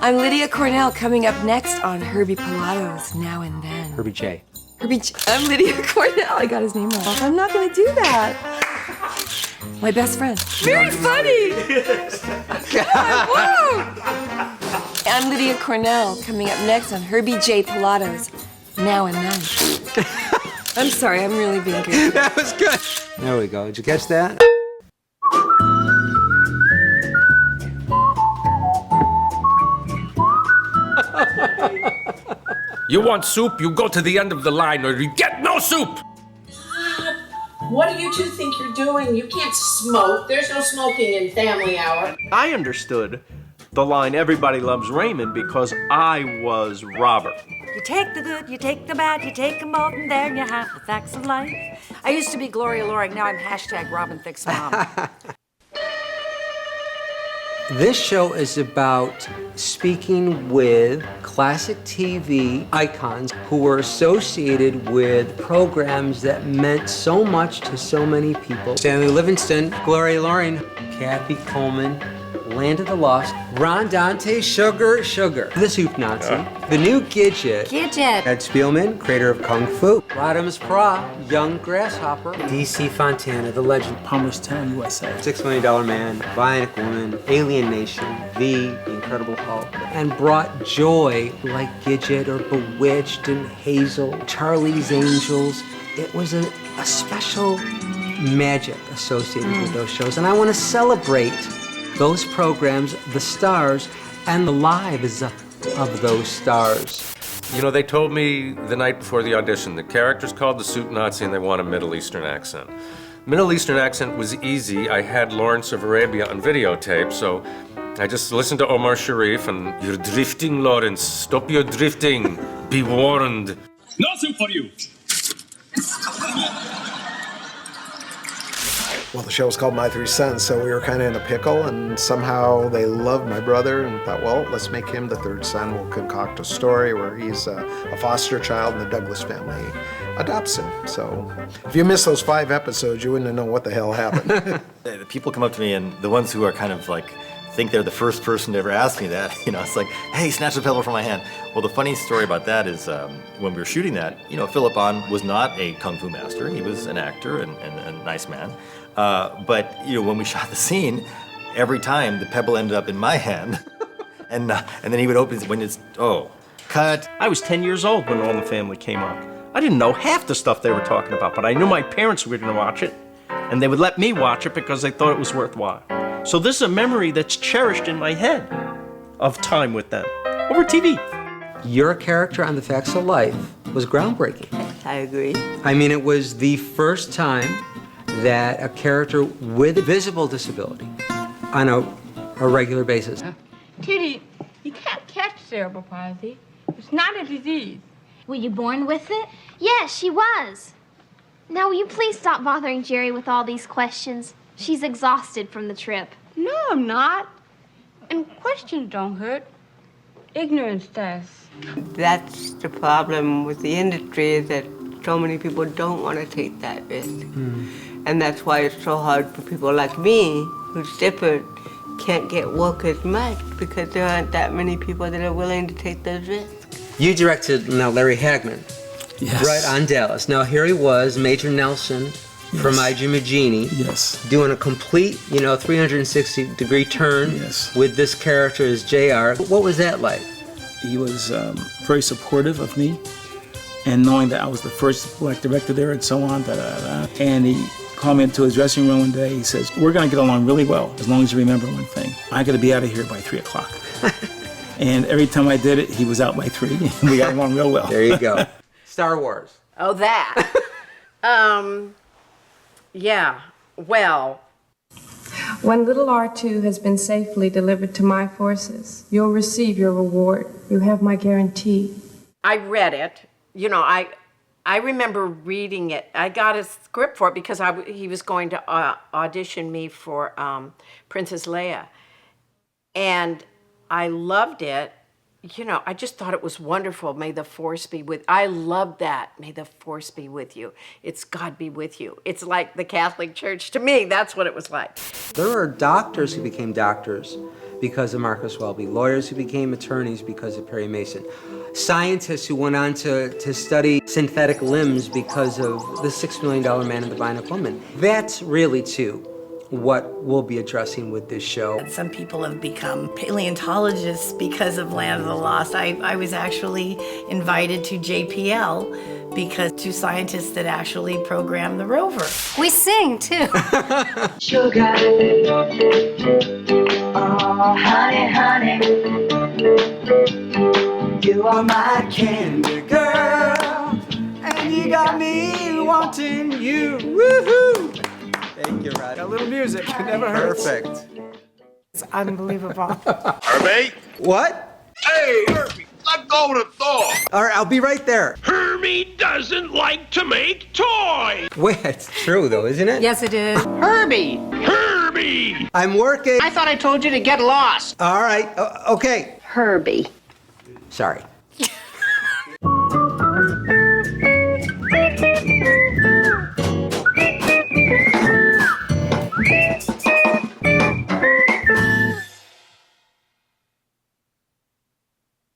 I'm Lydia Cornell, coming up next on Herbie Pilato's Now and Then. Herbie J. I'm Lydia Cornell. I got his name wrong. I'm not gonna do that. My best friend. Very funny. Whoa. I'm Lydia Cornell, coming up next on Herbie J. Pilato's Now and Then. I'm sorry, I'm really being good. That was good. There we go. Did you catch that? You want soup, you go to the end of the line or you get no soup! What do you two think you're doing? You can't smoke. There's no smoking in family hour. I understood the line "Everybody loves Raymond" because I was Robert. You take the good, you take the bad, you take them both, and there you have the facts of life. I used to be Gloria Loring, now I'm hashtag Robin Thicke's mom. This show is about speaking with classic TV icons who were associated with programs that meant so much to so many people. Stanley Livingston, Gloria Loring, Kathy Coleman, Land of the Lost, Ron Dante, Sugar, the Soup Nazi, the new Gidget, Ed Spielman, creator of Kung Fu, Rodimus Pra, Young Grasshopper, D.C. Fontana, the legend, Palmerstown, USA, $6 Million Man, Bionic Woman, Alien Nation, The Incredible Hulk, and brought joy like Gidget or Bewitched and Hazel, Charlie's Angels. It was a special magic associated with those shows, and I want to celebrate those programs, the stars, and the lives of those stars. You know, they told me the night before the audition, the character's called the Soup Nazi and they want a Middle Eastern accent. Middle Eastern accent was easy. I had Lawrence of Arabia on videotape, so I just listened to Omar Sharif and, "You're drifting, Lawrence. Stop your drifting. Be warned." No soup for you. Well, the show was called My Three Sons, so we were kind of in a pickle, and somehow they loved my brother and thought, well, let's make him the third son. We'll concoct a story where he's a foster child and the Douglas family adopts him. So if you missed those 5 episodes, you wouldn't have known what the hell happened. The people come up to me, and the ones who are kind of like, think they're the first person to ever ask me that, you know, it's like, hey, snatch the pebble from my hand. Well, the funny story about that is when we were shooting that, you know, Philip Ahn was not a kung fu master. He was an actor and a nice man. But, you know, when we shot the scene, every time the pebble ended up in my hand, and then he would open it when it's, oh, cut. I was 10 years old when All in the Family came out. I didn't know half the stuff they were talking about, but I knew my parents were going to watch it, and they would let me watch it because they thought it was worthwhile. So this is a memory that's cherished in my head of time with them over TV. Your character on The Facts of Life was groundbreaking. I agree. I mean, it was the first time that a character with a visible disability on a regular basis. Kitty, you can't catch cerebral palsy. It's not a disease. Were you born with it? Yes, she was. Now, will you please stop bothering Jerry with all these questions? She's exhausted from the trip. No, I'm not. And questions don't hurt. Ignorance does. That's the problem with the industry, is that so many people don't want to take that risk. And that's why it's so hard for people like me, who's different, can't get work as much, because there aren't that many people that are willing to take those risks. You directed now Larry Hagman, Yes. right on Dallas. Now here he was, Major Nelson from I, Jimmy Jeannie, doing a complete, 360-degree turn with this character as JR. What was that like? He was very supportive of me, and knowing that I was the first black director there and so on, and he called me into his dressing room one day. He says, "We're going to get along really well as long as you remember one thing. I got to be out of here by 3 o'clock." And every time I did it, he was out by 3. And we got along real well. There you go. Star Wars. Oh, that. Yeah, well. When little R2 has been safely delivered to my forces, you'll receive your reward. You have my guarantee. I read it. You know, I remember reading it. I got a script for it because he was going to audition me for Princess Leia. And I loved it. You know, I just thought it was wonderful. May the force be with. I love that. May the force be with you. It's God be with you. It's like the Catholic Church. To me, that's what it was like. There are doctors who became doctors because of Marcus Welby, lawyers who became attorneys because of Perry Mason, scientists who went on to study synthetic limbs because of the $6 Million Man and the Bionic Woman. That's really, too, what we'll be addressing with this show. Some people have become paleontologists because of Land of the Lost. I was actually invited to JPL because two scientists that actually programmed the rover. We sing, too. Sugar, oh honey, honey, you are my candy girl, and you got me wanting you. Woohoo! Thank you, Rod. A little music, it never hurts. Perfect. It's unbelievable. Herbie? What? Hey, Herbie, let go of the door. All right, I'll be right there. Herbie doesn't like to make toys. Wait, it's true, though, isn't it? Yes, it is. Herbie! Herbie! I'm working. I thought I told you to get lost. All right, okay. Herbie. Sorry.